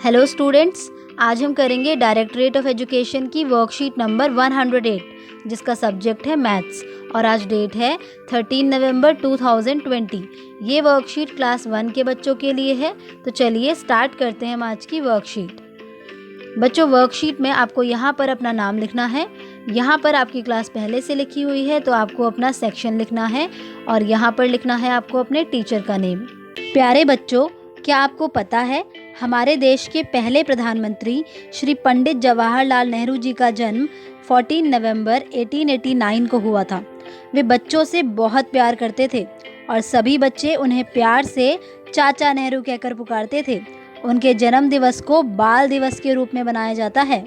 Hello students, आज हम करेंगे डायरेक्टरेट ऑफ एजुकेशन की वर्कशीट नंबर 108 जिसका सब्जेक्ट है मैथ्स और आज डेट है 13 नवंबर 2020। ये वर्कशीट क्लास 1 के बच्चों के लिए है। तो चलिए स्टार्ट करते हैं हम आज की वर्कशीट। बच्चों, वर्कशीट में आपको यहाँ पर अपना नाम लिखना है। यहाँ पर आपकी क्लास पहले से लिखी हुई है तो आपको अपना सेक्शन लिखना है और यहाँ पर लिखना है आपको अपने टीचर का नेम। प्यारे बच्चों, क्या आपको पता है हमारे देश के पहले प्रधानमंत्री श्री पंडित जवाहरलाल नेहरू जी का जन्म 14 नवंबर 1889 को हुआ था। वे बच्चों से बहुत प्यार करते थे और सभी बच्चे उन्हें प्यार से चाचा नेहरू कहकर पुकारते थे। उनके जन्म दिवस को बाल दिवस के रूप में मनाया जाता है।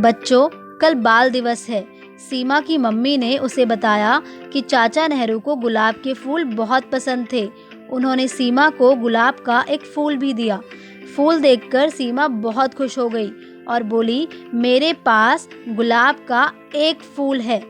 बच्चों, कल बाल दिवस है। सीमा की मम्मी ने उसे बताया कि चाचा नेहरू को गुलाब के फूल बहुत पसंद थे। उन्होंने सीमा को गुलाब का एक फूल भी दिया। फूल देखकर सीमा बहुत खुश हो गई और बोली, मेरे पास गुलाब का एक फूल है।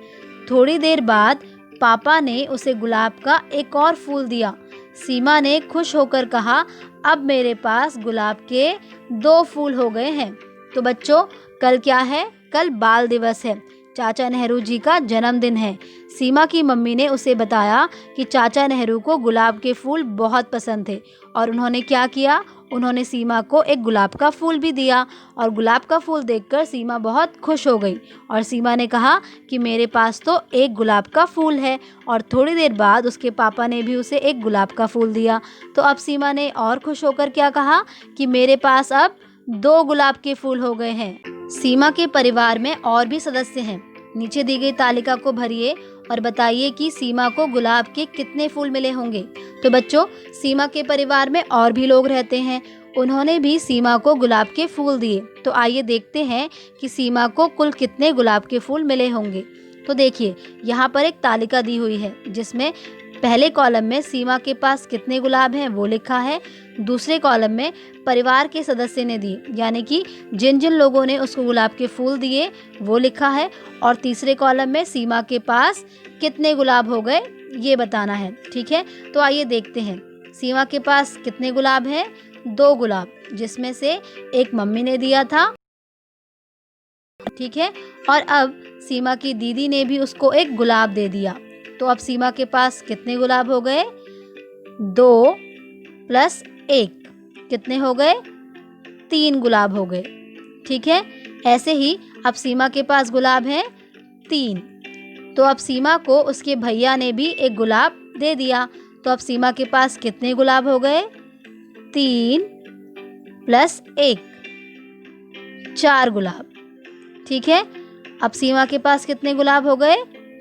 थोड़ी देर बाद पापा ने उसे गुलाब का एक और फूल दिया। सीमा ने खुश होकर कहा, अब मेरे पास गुलाब के 2 फूल हो गए हैं। तो बच्चों, कल क्या है? कल बाल दिवस है। चाचा नेहरू जी का जन्मदिन है। सीमा की मम्मी ने उसे बताया कि चाचा नेहरू को गुलाब के फूल बहुत पसंद थे और उन्होंने क्या किया? उन्होंने सीमा को एक गुलाब का फूल भी दिया और गुलाब का फूल देखकर सीमा बहुत खुश हो गई और सीमा ने कहा कि मेरे पास तो एक गुलाब का फूल है। और थोड़ी देर बाद उसके पापा ने भी उसे एक गुलाब का फूल दिया। तो अब सीमा ने और खुश होकर क्या कहा कि मेरे पास अब 2 गुलाब के फूल हो गए हैं। सीमा के परिवार में और भी सदस्य हैं। नीचे दी गई तालिका को भरिए और बताइए कि सीमा को गुलाब के कितने फूल मिले होंगे। तो बच्चों, सीमा के परिवार में और भी लोग रहते हैं। उन्होंने भी सीमा को गुलाब के फूल दिए। तो आइए देखते हैं कि सीमा को कुल कितने गुलाब के फूल मिले होंगे। तो देखिए, यहाँ पर एक तालिका दी हुई है जिसमें पहले कॉलम में सीमा के पास कितने गुलाब हैं वो लिखा है। दूसरे कॉलम में परिवार के सदस्य ने दिए, यानी कि जिन जिन लोगों ने उसको गुलाब के फूल दिए वो लिखा है। और तीसरे कॉलम में सीमा के पास कितने गुलाब हो गए ये बताना है। ठीक है, तो आइए देखते हैं सीमा के पास कितने गुलाब हैं। 2 गुलाब, जिसमें से एक मम्मी ने दिया था। ठीक है, और अब सीमा की दीदी ने भी उसको एक गुलाब दे दिया। तो अब सीमा के पास कितने गुलाब हो गए? 2 + 1 कितने हो गए? 3 गुलाब हो गए। ठीक है, ऐसे ही अब सीमा के पास गुलाब हैं 3। तो अब सीमा को उसके भैया ने भी एक गुलाब दे दिया। तो अब सीमा के पास कितने गुलाब हो गए? 3 + 1 4 गुलाब। ठीक है, अब सीमा के पास कितने गुलाब हो गए?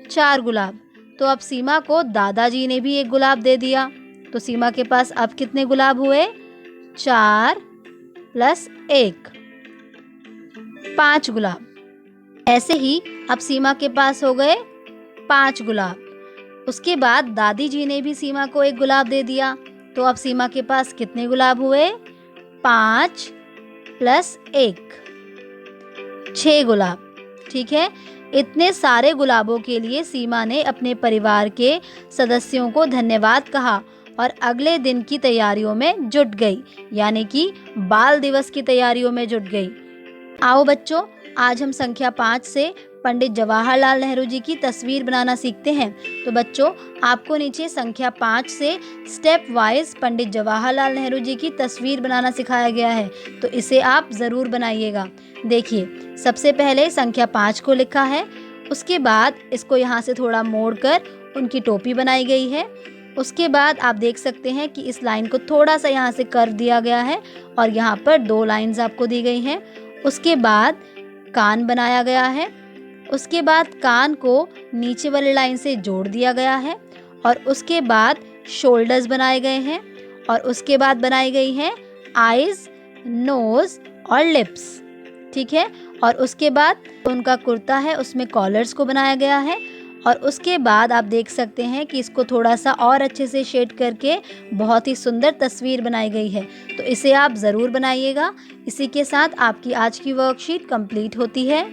4 गुलाब। तो अब सीमा को दादाजी ने भी एक गुलाब दे दिया। तो सीमा के पास अब कितने गुलाब हुए? 4 + 1 5 गुलाब। ऐसे ही अब सीमा के पास हो गए 5 गुलाब। उसके बाद दादी जी ने भी सीमा को एक गुलाब दे दिया। तो अब सीमा के पास कितने गुलाब हुए? 5 + 1 6 गुलाब। ठीक है, इतने सारे गुलाबों के लिए सीमा ने अपने परिवार के सदस्यों को धन्यवाद कहा और अगले दिन की तैयारियों में जुट गई, यानी कि बाल दिवस की तैयारियों में जुट गई। आओ बच्चों, आज हम संख्या 5 से पंडित जवाहरलाल नेहरू जी की तस्वीर बनाना सीखते हैं। तो बच्चों, आपको नीचे संख्या 5 से स्टेप वाइज पंडित जवाहरलाल नेहरू जी की तस्वीर बनाना सिखाया गया है, तो इसे आप ज़रूर बनाइएगा। देखिए, सबसे पहले संख्या 5 को लिखा है, उसके बाद इसको यहाँ से थोड़ा मोड़कर उनकी टोपी बनाई गई है। उसके बाद आप देख सकते हैं कि इस लाइन को थोड़ा सा यहाँ से कर्व दिया गया है और यहाँ पर 2 लाइंस आपको दी गई हैं। उसके बाद कान बनाया गया है। उसके बाद कान को नीचे वाली लाइन से जोड़ दिया गया है और उसके बाद शोल्डर्स बनाए गए हैं और उसके बाद बनाई गई हैं आईज, नोज और लिप्स। ठीक है, और उसके बाद उनका कुर्ता है उसमें कॉलर्स को बनाया गया है और उसके बाद आप देख सकते हैं कि इसको थोड़ा सा और अच्छे से शेड करके बहुत ही सुंदर तस्वीर बनाई गई है। तो इसे आप ज़रूर बनाइएगा। इसी के साथ आपकी आज की वर्कशीट कंप्लीट होती है।